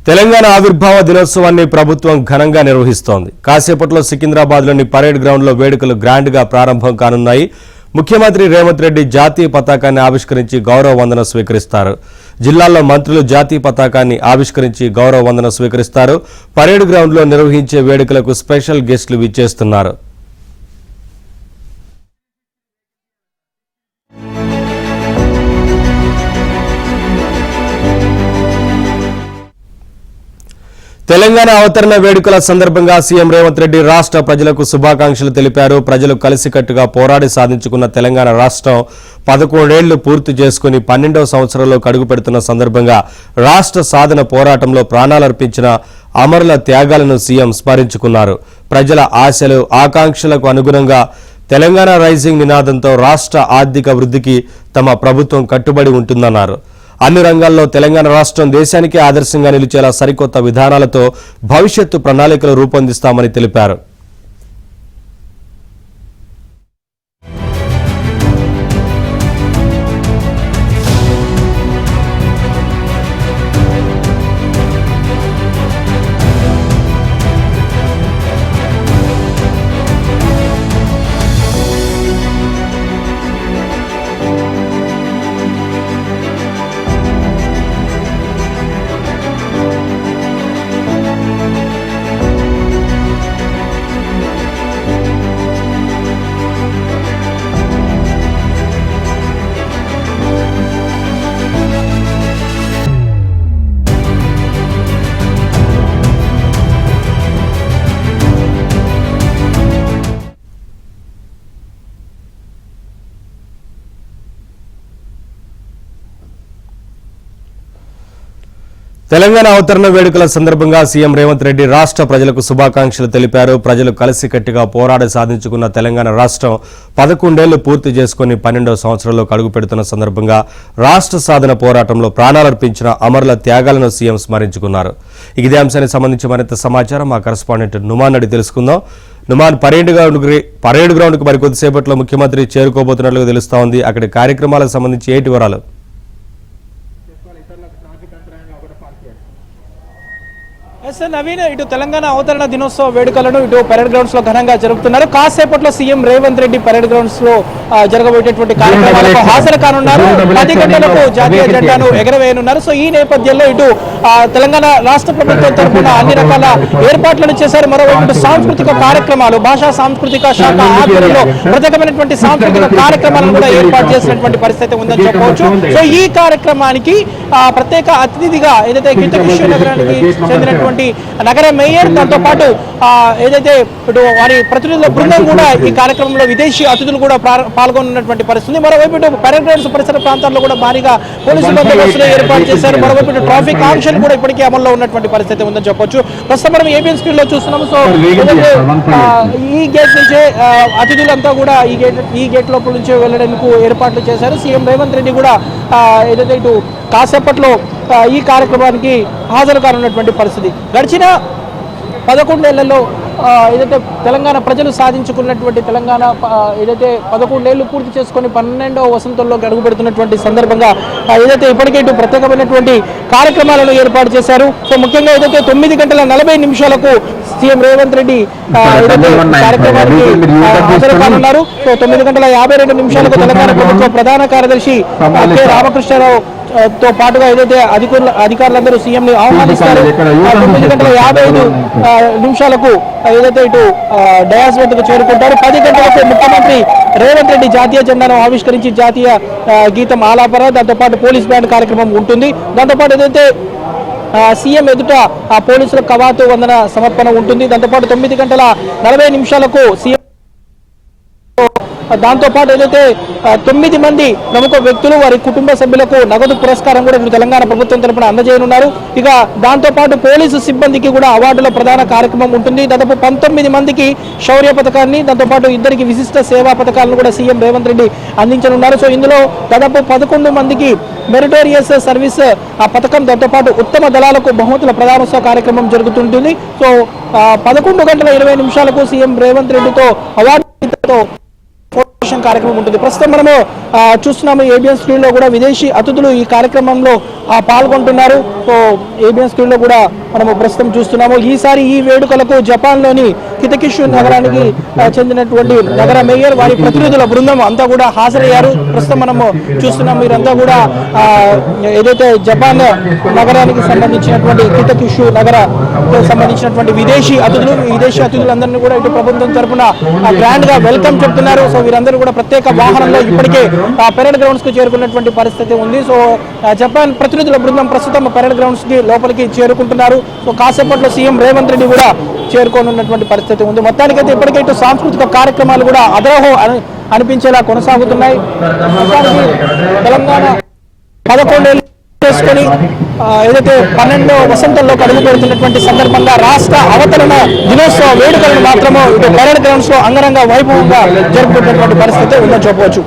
తెలంగాణ ఆవిర్భావ దినోత్సవాన్ని ప్రభుత్వం ఘనంగా నిర్వహిస్తోంది. కాసేపట్లో సికింద్రాబాద్లోని పరేడ్ గ్రౌండ్లో వేడుకలు గ్రాండ్గా ప్రారంభం కానున్నాయి. ముఖ్యమంత్రి రేవంత్ రెడ్డి జాతీయ పతాకాన్ని ఆవిష్కరించి గౌరవ వందన స్వీకరిస్తారు. జిల్లాల్లో మంత్రులు జాతీయ పతాకాన్ని ఆవిష్కరించి గౌరవ వందన స్వీకరిస్తారు. పరేడ్ గ్రౌండ్లో నిర్వహించే వేడుకలకు స్పెషల్ గెస్టులు విచ్చేస్తున్నారు. తెలంగాణ అవతరణ వేడుకల సందర్భంగా సీఎం రేవంత్ రెడ్డి రాష్ట్ర ప్రజలకు శుభాకాంక్షలు తెలిపారు. ప్రజలు కలిసికట్టుగా పోరాడి సాధించుకున్న తెలంగాణ రాష్ట్రం 11 ఏళ్లు పూర్తి చేసుకుని 12వ సంవత్సరంలో అడుగు పెడుతున్న సందర్భంగా రాష్ట్ర సాధన పోరాటంలో ప్రాణాలర్పించిన అమరుల త్యాగాలను సీఎం స్మరించుకున్నారు. ప్రజల ఆశలు ఆకాంక్షలకు అనుగుణంగా తెలంగాణ రైజింగ్ నినాదంతో రాష్ట్ర ఆర్థిక వృద్ధికి తమ ప్రభుత్వం కట్టుబడి ఉంటుందన్నారు. అన్ని రంగాల్లో తెలంగాణ రాష్ట్రం దేశానికే ఆదర్శంగా నిలిచేలా సరికొత్త విధానాలతో భవిష్యత్తు ప్రణాళికలు రూపొందిస్తామని తెలిపారు. తెలంగాణ అవతరణ వేడుకల సందర్భంగా సీఎం రేవంత్ రెడ్డి రాష్ట్ర ప్రజలకు శుభాకాంక్షలు తెలిపారు. ప్రజలు కలిసికట్టుగా పోరాడి సాధించుకున్న తెలంగాణ రాష్ట్రం 11 ఏళ్లు పూర్తి చేసుకుని 12వ సంవత్సరంలో అడుగు పెడుతున్న సందర్భంగా రాష్ట్ర సాధన పోరాటంలో ప్రాణాలర్పించిన అమరుల త్యాగాలను సీఎం స్మరించుకున్నారు. ఇదే అంశానికి సంబంధించి మరింత సమాచారం మా కరెస్పాండెంట్ నుమాన్ అడిగి తెలుసుకుందాం. నుమాన్, పరేడ్ గ్రౌండ్కు మరి కొద్దిసేపట్లో ముఖ్యమంత్రి చేరుకోబోతున్నట్లుగా తెలుస్తోంది. అక్కడి కార్యక్రమాలకు సంబంధించి ఏంటి వివరాలు? నవీన్, ఇటు తెలంగాణ అవతరణ దినోత్సవ వేడుకలను ఇటు పరేడ్ గ్రౌండ్స్ లో ఘనంగా జరుపుతున్నారు. కాసేపట్లో CM Revanth Reddy parade grounds లో జరగబోయేటువంటి కార్యక్రమాలకు హాజరు కానున్నారు. 10 గంటలకు జాతీయ జెండాను ఎగరవేయనున్నారు. సో ఈ నేపథ్యంలో ఇటు తెలంగాణ రాష్ట్ర ప్రభుత్వం తరఫున అన్ని రకాల ఏర్పాట్లను చేశారు. మరోవైపు సాంస్కృతిక కార్యక్రమాలు, భాషా సాంస్కృతిక శాఖ ఆధ్వర్యంలో ప్రత్యేకమైనటువంటి సాంస్కృతిక కార్యక్రమాలను కూడా ఏర్పాటు చేసినటువంటి పరిస్థితి ఉందని చెప్పవచ్చు. సో ఈ కార్యక్రమానికి ప్రత్యేక అతిథిగా ఏదైతే కింద విశ్వనగరానికి చెందినటువంటి నగర మేయర్, దాంతో పాటు ఏదైతే ఇటు వారి ప్రతినిధుల బృందం కూడా ఈ కార్యక్రమంలో విదేశీ అతిథులు కూడా పాల్గొన్నటువంటి పరిస్థితి. మరోవైపు ఇటు పరేడ్ గ్రౌండ్స్ పరిసర ప్రాంతాల్లో కూడా భారీగా పోలీసు బందోబస్తులు ఏర్పాటు చేశారు. మరోవైపు ఇటు ట్రాఫిక్ ఆంక్షలు కూడా ఇప్పటికీ అమల్లో ఉన్నటువంటి పరిస్థితి ఉందని చెప్పొచ్చు. ప్రస్తుతం మనం ఏబిఎన్ స్క్రీన్ లో చూస్తున్నాము. సో ఈ గేట్ నుంచే అతిథులంతా కూడా ఈ గేట్ లోపల నుంచే వెళ్లడానికి ఏర్పాట్లు చేశారు. సీఎం రేవంత్ రెడ్డి కూడా ఏదైతే ఇటు కాసేపట్లో ఈ కార్యక్రమానికి హాజరు కానున్నటువంటి పరిస్థితి. గడిచిన 11 ఏళ్లలో ఏదైతే తెలంగాణ ప్రజలు సాధించుకున్నటువంటి తెలంగాణ ఏదైతే 11 ఏళ్లు పూర్తి చేసుకొని 12వ వసంతంలో అడుగు పెడుతున్నటువంటి సందర్భంగా ఏదైతే ఇప్పటికే ఇటు ప్రత్యేకమైనటువంటి కార్యక్రమాలను ఏర్పాటు చేశారు. సో ముఖ్యంగా ఏదైతే 9:40 సీఎం రేవంత్ రెడ్డి కార్యక్రమానికి హాజరు కానున్నారు. సో 9:52 తెలంగాణ ప్రభుత్వ ప్రధాన కార్యదర్శి కె రామకృష్ణారావు తో పాటుగా ఏదైతే అధికారులందరూ సీఎం ని ఆహ్వానిస్తారు. 9:55 ఏదైతే ఇటు డయాస్ వద్దకు చేరుకుంటారు. 10 గంటలకు ముఖ్యమంత్రి రేవంత్ రెడ్డి జాతీయ జెండాను ఆవిష్కరించి జాతీయ గీతం ఆలాపన, దాంతో పాటు పోలీస్ బ్యాండ్ కార్యక్రమం ఉంటుంది. దాంతో పాటు ఏదైతే సీఎం ఎదుట పోలీసుల కవాతు వందన సమర్పణ ఉంటుంది. దాంతో పాటు 9:40 సీఎం దాంతో పాటు ఏదైతే 9 మంది ప్రముఖ వ్యక్తులు వారి కుటుంబ సభ్యులకు నగదు పురస్కారం కూడా తెలంగాణ ప్రభుత్వం తరపున అందజేయనున్నారు. ఇక దాంతో పాటు పోలీసు సిబ్బందికి కూడా అవార్డుల ప్రధాన కార్యక్రమం ఉంటుంది. దాదాపు 19 మందికి శౌర్య పథకాన్ని, దాంతో పాటు 2 విశిష్ట సేవా పథకాలను కూడా సీఎం రేవంత్ రెడ్డి అందించనున్నారు. సో ఇందులో దాదాపు 11 మందికి మెరిటోరియస్ సర్వీస్ ఆ పథకం, దాంతో పాటు ఉత్తమ దళాలకు బహుమతుల ప్రదానోత్సవ కార్యక్రమం జరుగుతుంటుంది. సో 11:20 సీఎం రేవంత్ రెడ్డితో అవార్డు కార్యక్రమం ఉంటుంది. ప్రస్తుతం మనము చూస్తున్నాము ఏబిఎన్ స్క్రీన్ లో కూడా విదేశీ అతిథులు ఈ కార్యక్రమంలో పాల్గొంటున్నారు. సో ఏబిఎన్ స్క్రీన్ లో కూడా మనము ప్రస్తుతం చూస్తున్నాము. ఈసారి ఈ వేడుకలకు జపాన్ లోని కితకిషు నగరానికి చెందినటువంటి నగర మేయర్ వారి ప్రతినిధుల బృందం అంతా కూడా హాజరయ్యారు. ప్రస్తుతం మనము చూస్తున్నాము వీరంతా కూడా ఏదైతే జపాన్ నగరానికి సంబంధించినటువంటి కితకిషు నగర సంబంధించినటువంటి విదేశీ అతిథులందరినీ కూడా ఇటు ప్రభుత్వం తరఫున గ్రాండ్ గా వెల్కమ్ చెప్తున్నారు. సో వీరందరూ కూడా ప్రత్యేక వాహనంలో ఇప్పటికే పెరేడ్ గ్రౌండ్స్ కు చేరుకున్నటువంటి పరిస్థితి ఉంది. సో జపాన్ ప్రతినిధుల బృందం ప్రస్తుతం పెరేడ్ గ్రౌండ్స్ కి లోపలికి చేరుకుంటున్నారు. సో కాసేపట్లో సీఎం రేవంత్ రెడ్డి కూడా చేరుకోనున్నటువంటి పరిస్థితి ఉంది. మొత్తానికైతే ఇప్పటికే ఇటు సాంస్కృతిక కార్యక్రమాలు కూడా అదరహో అనిపించేలా కొనసాగుతున్నాయి. తెలంగాణ 11 ఏళ్ళు చేసుకొని ఏదైతే 12వ వసంతంలో అడుగు పెడుతున్నటువంటి సందర్భంగా రాష్ట్ర అవతరణ దినోత్సవ వేడుకలను మాత్రము ఇటు పెరేడ్ గ్రౌండ్స్ లో అంగరంగ వైభవంగా జరుపుకున్నటువంటి పరిస్థితి ఉందని చెప్పవచ్చు.